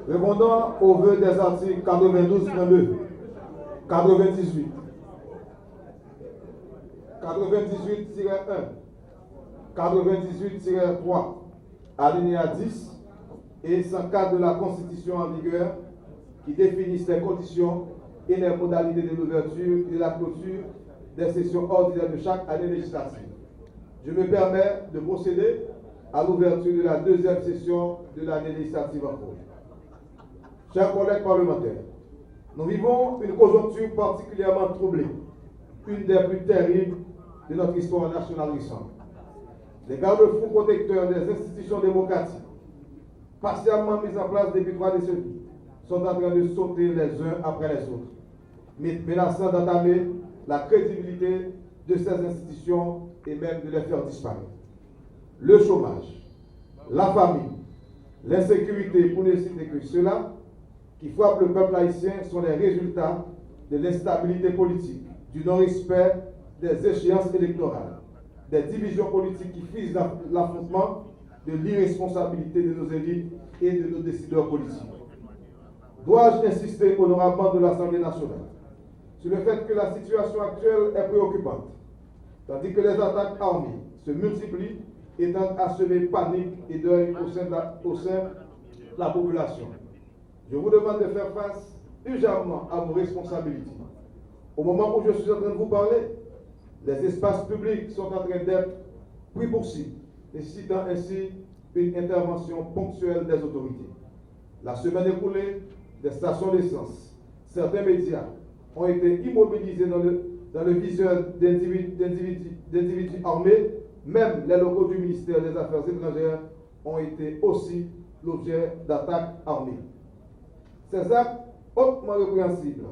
Répondant aux vœux des articles 92.2, 98, 98-1, 98-3, alinéa 10 et 104 de la Constitution en vigueur qui définissent les conditions et les modalités de l'ouverture et de la clôture des sessions ordinaires de chaque année législative. Je me permets de procéder à l'ouverture de la deuxième session de l'année législative en cours. Chers collègues parlementaires, nous vivons une conjoncture particulièrement troublée, une des plus terribles de notre histoire nationale récente. Les garde-fous protecteurs des institutions démocratiques, partiellement mis en place depuis 3 décennies, sont en train de sauter les uns après les autres, menaçant d'entamer la crédibilité de ces institutions et même de les faire disparaître. Le chômage, la famine, l'insécurité, pour ne citer que cela, qui frappent le peuple haïtien sont les résultats de l'instabilité politique, du non-respect des échéances électorales, des divisions politiques qui frisent l'affrontement, de l'irresponsabilité de nos élites et de nos décideurs politiques. Dois-je insister honorablement de l'Assemblée nationale sur le fait que la situation actuelle est préoccupante, tandis que les attaques armées se multiplient et tentent à semer panique et deuil au sein de la population. Je vous demande de faire face urgemment à vos responsabilités. Au moment où je suis en train de vous parler, les espaces publics sont en train d'être pris pour cible, nécessitant ainsi une intervention ponctuelle des autorités. La semaine écoulée, des stations d'essence, certains médias ont été immobilisés dans le viseur d'individus armés. Même les locaux du ministère des Affaires étrangères ont été aussi l'objet d'attaques armées. Ces actes hautement répréhensibles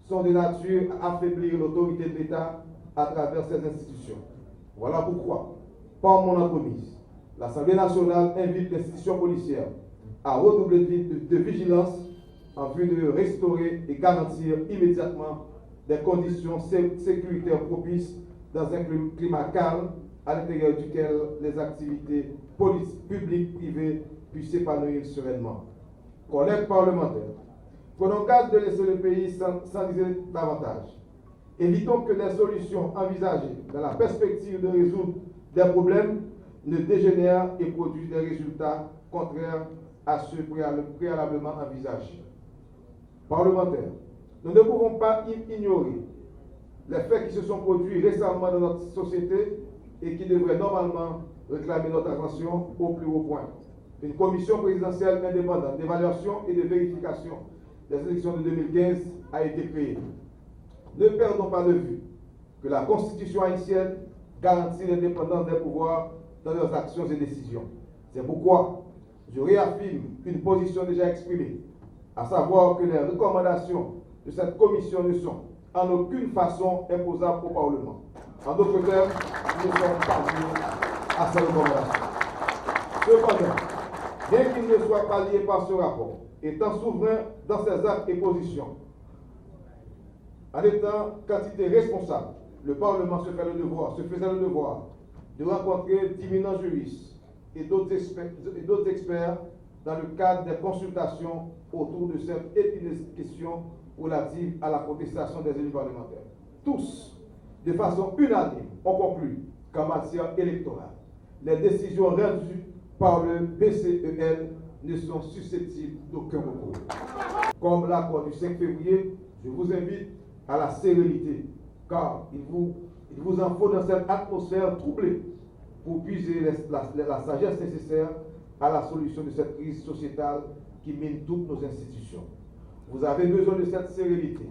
sont de nature à affaiblir l'autorité de l'État à travers ses institutions. Voilà pourquoi, par mon entremise, l'Assemblée nationale invite l'institution policière à redoubler de vigilance en vue de restaurer et garantir immédiatement des conditions sécuritaires propices dans un climat calme à l'intérieur duquel les activités publiques, privées puissent s'épanouir sereinement. Collègues parlementaires, prenons garde de laisser le pays s'enliser davantage. Évitons que les solutions envisagées dans la perspective de résoudre des problèmes ne dégénèrent et produisent des résultats contraires à ceux préalablement envisagés. Parlementaires, nous ne pouvons pas ignorer les faits qui se sont produits récemment dans notre société et qui devraient normalement réclamer notre attention au plus haut point. Une commission présidentielle indépendante d'évaluation et de vérification des élections de 2015 a été créée. Ne perdons pas de vue que la Constitution haïtienne garantit l'indépendance des pouvoirs dans leurs actions et décisions. C'est pourquoi je réaffirme une position déjà exprimée, à savoir que les recommandations de cette commission ne sont en aucune façon imposables au Parlement. En d'autres termes, nous ne sommes pas liés à ces recommandations. Cependant, bien qu'il ne soit pas lié par ce rapport, étant souverain dans ses actes et positions, en étant quantité responsable, le Parlement se faisait le devoir de rencontrer d'imminents juristes et d'autres experts dans le cadre des consultations autour de cette épineuse question relative à la contestation des élus parlementaires. Tous, de façon unanime, ont conclu qu'en matière électorale, les décisions rendues par le BCEL ne sont susceptibles d'aucun recours. Comme l'accord du 5 février, je vous invite à la sérénité, car il vous en faut dans cette atmosphère troublée pour puiser la sagesse nécessaire à la solution de cette crise sociétale qui mine toutes nos institutions. Vous avez besoin de cette sérénité,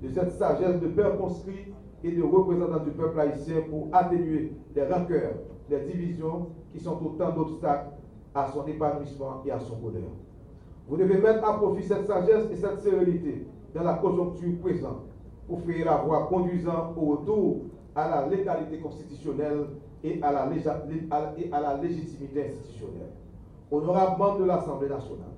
de cette sagesse de pères conscrits et de représentants du peuple haïtien pour atténuer les rancœurs, les divisions qui sont autant d'obstacles à son épanouissement et à son bonheur. Vous devez mettre à profit cette sagesse et cette sérénité dans la conjoncture présente pour faire la voie conduisant au retour à la légalité constitutionnelle et à la légitimité institutionnelle. Honorables membres de l'Assemblée nationale,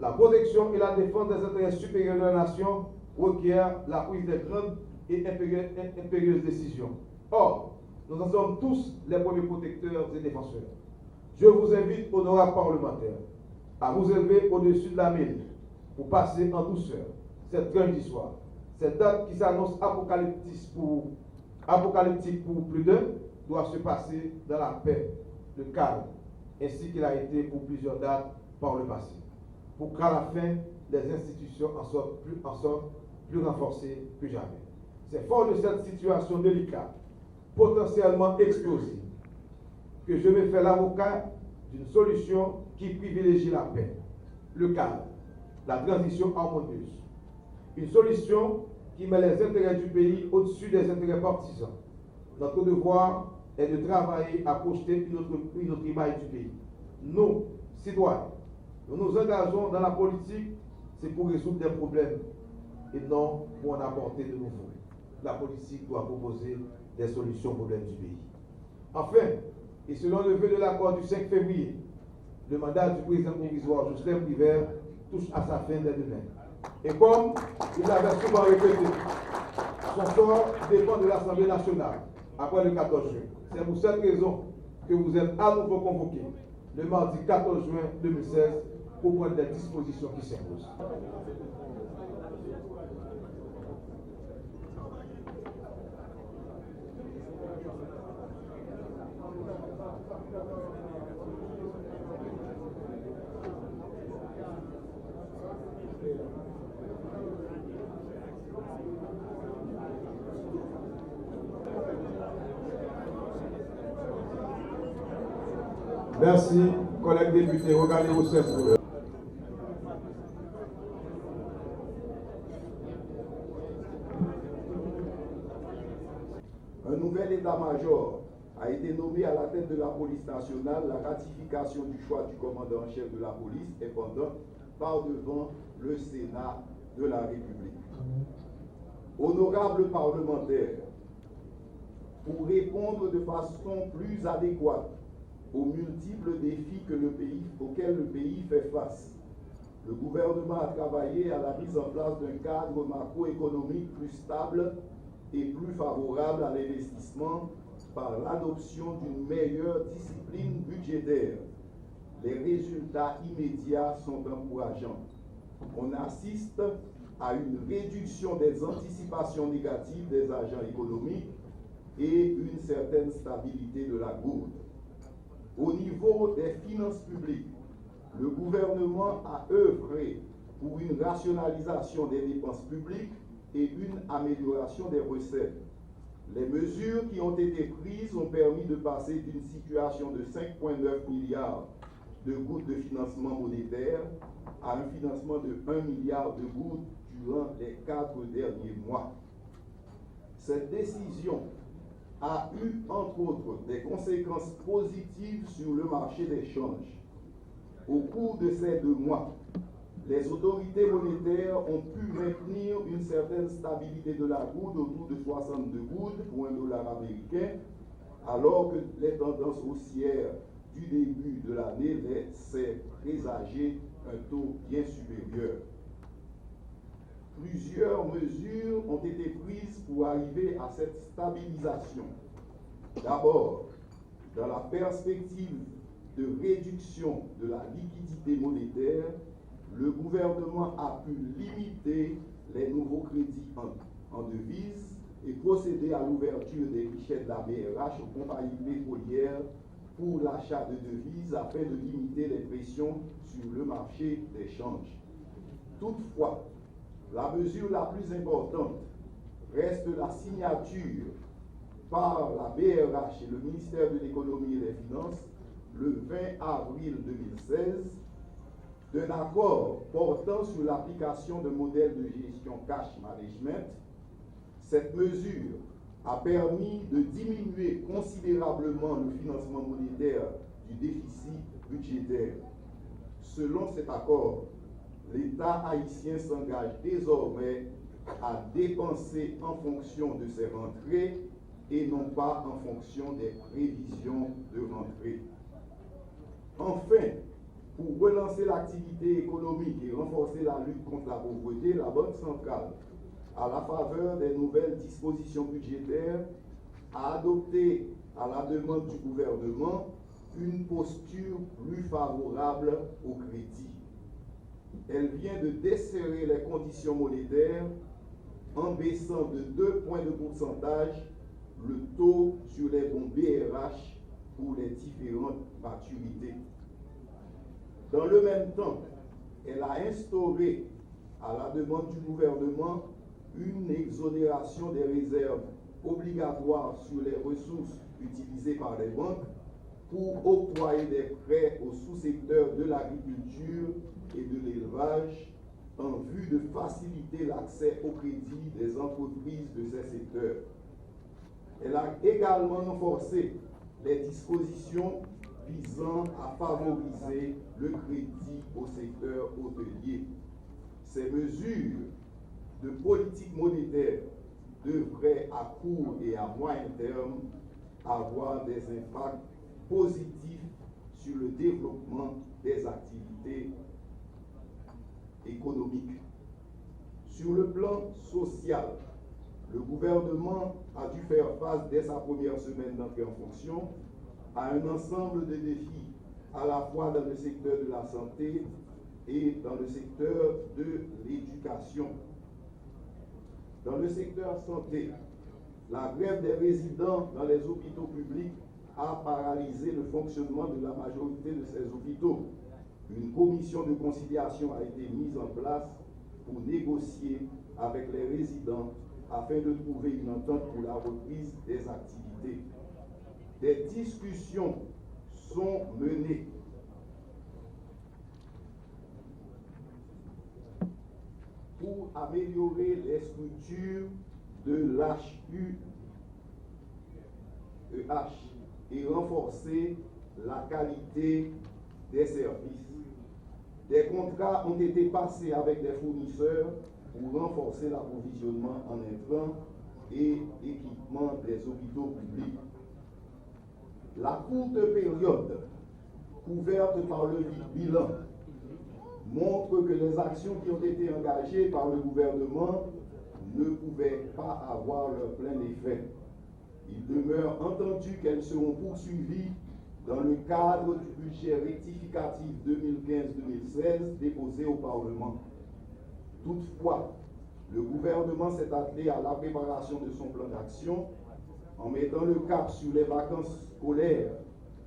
la protection et la défense des intérêts supérieurs de la nation requièrent la prise de grandes et impérieuses décisions. Or, nous en sommes tous les premiers protecteurs et défenseurs. Je vous invite, honorables parlementaires, à vous élever au-dessus de la mêlée pour passer en douceur cette grande histoire. Cette date qui s'annonce apocalyptique pour plus d'un doit se passer dans la paix, le calme, ainsi qu'il a été pour plusieurs dates par le passé, pour qu'à la fin, les institutions en sortent plus renforcées que jamais. C'est fort de cette situation délicate, potentiellement explosive, que je me fais l'avocat d'une solution qui privilégie la paix, le calme, la transition harmonieuse. Une solution qui met les intérêts du pays au-dessus des intérêts partisans. Notre devoir est de travailler à projeter une autre image du pays. Nous, citoyens, nous nous engageons dans la politique, c'est pour résoudre des problèmes et non pour en apporter de nouveaux. La politique doit proposer des solutions aux problèmes du pays. Enfin, et selon le vœu de l'accord du 5 février, le mandat du président provisoire Jocelyn Privert touche à sa fin dès demain. Et comme il l'avait souvent répété, son sort dépend de l'Assemblée nationale après le 14 juin. C'est pour cette raison que vous êtes à nouveau convoqués le mardi 14 juin 2016 pour prendre des dispositions qui s'imposent. Merci, collègues députés. Regardez vos chefs. Un nouvel état-major a été nommé à la tête de la police nationale. La ratification du choix du commandant en chef de la police est pendant par devant le Sénat de la République. Honorables parlementaires, pour répondre de façon plus adéquate aux multiples défis auxquels le pays fait face, le gouvernement a travaillé à la mise en place d'un cadre macroéconomique plus stable et plus favorable à l'investissement par l'adoption d'une meilleure discipline budgétaire. Les résultats immédiats sont encourageants. On assiste à une réduction des anticipations négatives des agents économiques et une certaine stabilité de la gourde. Au niveau des finances publiques, le gouvernement a œuvré pour une rationalisation des dépenses publiques et une amélioration des recettes. Les mesures qui ont été prises ont permis de passer d'une situation de 5,9 milliards de gouttes de financement monétaire à un financement de 1 milliard de gouttes durant les 4 derniers mois. Cette décision a eu, entre autres, des conséquences positives sur le marché des changes. Au cours de ces 2 mois, les autorités monétaires ont pu maintenir une certaine stabilité de la goutte autour de 62 gouttes pour $1 américain, alors que les tendances haussières du début de l'année laissaient présager un taux bien supérieur. Plusieurs mesures ont été prises pour arriver à cette stabilisation. D'abord, dans la perspective de réduction de la liquidité monétaire, le gouvernement a pu limiter les nouveaux crédits en devises et procéder à l'ouverture des guichets de la BRH aux compagnies pétrolières pour l'achat de devises afin de limiter les pressions sur le marché des changes. Toutefois, la mesure la plus importante reste la signature par la BRH et le ministère de l'Économie et des Finances le 20 avril 2016 d'un accord portant sur l'application d'un modèle de gestion cash management. Cette mesure a permis de diminuer considérablement le financement monétaire du déficit budgétaire. Selon cet accord, l'État haïtien s'engage désormais à dépenser en fonction de ses rentrées et non pas en fonction des prévisions de rentrée. Enfin, pour relancer l'activité économique et renforcer la lutte contre la pauvreté, la Banque centrale, à la faveur des nouvelles dispositions budgétaires, a adopté, à la demande du gouvernement, une posture plus favorable au crédit. Elle vient de desserrer les conditions monétaires en baissant de 2 points de pourcentage le taux sur les bons BRH pour les différentes maturités. Dans le même temps, elle a instauré, à la demande du gouvernement, une exonération des réserves obligatoires sur les ressources utilisées par les banques pour octroyer des prêts aux sous-secteurs de l'agriculture et de l'élevage en vue de faciliter l'accès au crédit des entreprises de ces secteurs. Elle a également renforcé les dispositions visant à favoriser le crédit au secteur hôtelier. Ces mesures de politique monétaire devraient à court et à moyen terme avoir des impacts positifs sur le développement des activités économiques. Sur le plan social, le gouvernement a dû faire face dès sa première semaine d'entrée en fonction à un ensemble de défis, à la fois dans le secteur de la santé et dans le secteur de l'éducation. Dans le secteur santé, la grève des résidents dans les hôpitaux publics a paralysé le fonctionnement de la majorité de ces hôpitaux. Une commission de conciliation a été mise en place pour négocier avec les résidents afin de trouver une entente pour la reprise des activités. Des discussions sont menées pour améliorer les structures de l'HUEH et renforcer la qualité des services. Des contrats ont été passés avec des fournisseurs pour renforcer l'approvisionnement en intrants et équipement des hôpitaux publics. La courte période couverte par le bilan montre que les actions qui ont été engagées par le gouvernement ne pouvaient pas avoir leur plein effet. Il demeure entendu qu'elles seront poursuivies dans le cadre du budget rectificatif 2015-2016 déposé au Parlement. Toutefois, le gouvernement s'est attelé à la préparation de son plan d'action en mettant le cap sur les vacances scolaires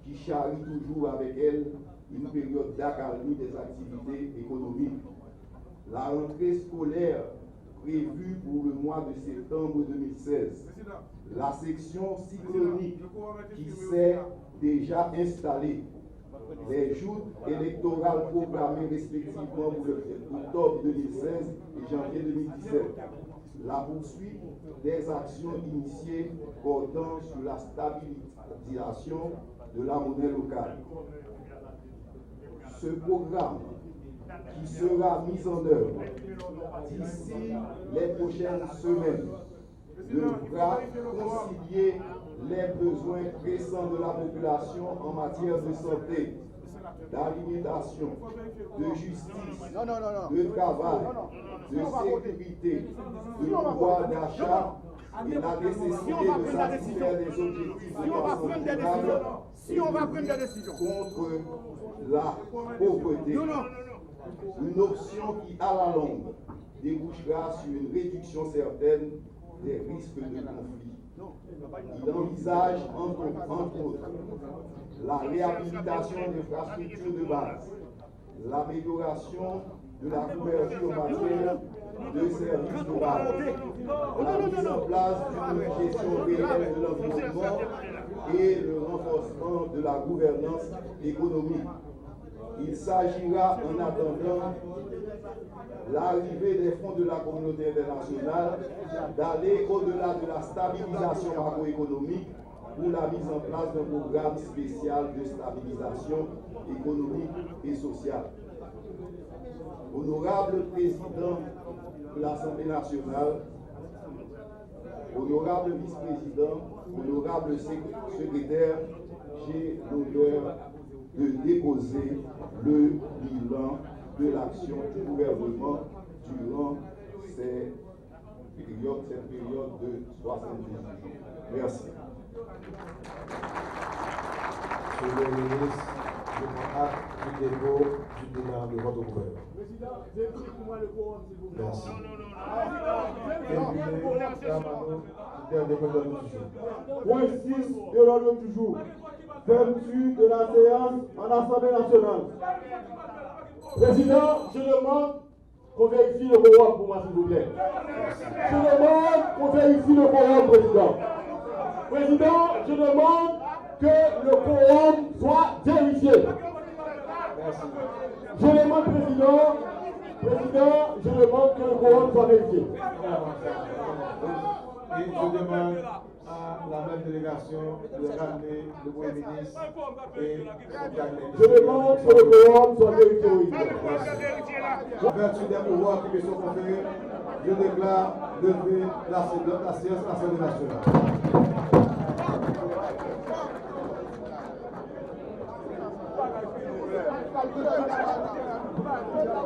qui charrient toujours avec elles une période d'accalmie des activités économiques. La rentrée scolaire prévue pour le mois de septembre 2016, la section cyclonique qui s'est déjà installée, les joutes électorales proclamées respectivement pour octobre 2016 et janvier 2017, la poursuite des actions initiées portant sur la stabilisation de la monnaie locale. Ce programme qui sera mis en œuvre d'ici les prochaines semaines devra concilier les besoins pressants de la population en matière de santé, d'alimentation, de justice, de travail, de sécurité, de pouvoir d'achat et la nécessité de satisfaire des objectifs de croissance durable contre la pauvreté. Une option qui, à la longue, débouchera sur une réduction certaine des risques de conflit. Il envisage, entre autres, la réhabilitation d'infrastructures de base, l'amélioration de la couverture en matière de services de base, la mise en place d'une gestion réelle de l'environnement et le renforcement de la gouvernance économique. Il s'agira, en attendant l'arrivée des fonds de la communauté internationale, d'aller au-delà de la stabilisation macroéconomique pour la mise en place d'un programme spécial de stabilisation économique et sociale. Honorable Président de l'Assemblée nationale, honorable vice-président, honorable secrétaire, j'ai l'honneur de déposer le bilan de l'action du gouvernement durant cette période de 70 jours. Merci. Monsieur le ministre. acte du dépôt du bilan de votre gouvernement. Président, vérifiez-moi le quorum, s'il vous plaît. Merci. Point 6 de l'ordre du jour. Fermeture de la séance en Assemblée nationale. Président, je demande qu'on vérifie le quorum pour moi, s'il vous plaît. Je demande qu'on vérifie le quorum, Président. Président, je demande que le quorum soit vérifié. Merci. Je demande, Président, je demande que le quorum soit vérifié. Et je demande à la même délégation de ramener le Premier ministre et son cabinet. Je demande que le quorum soit vérifié. Ouverture des pouvoirs qui me sont conférés, je déclare lever la séance de l'Assemblée nationale.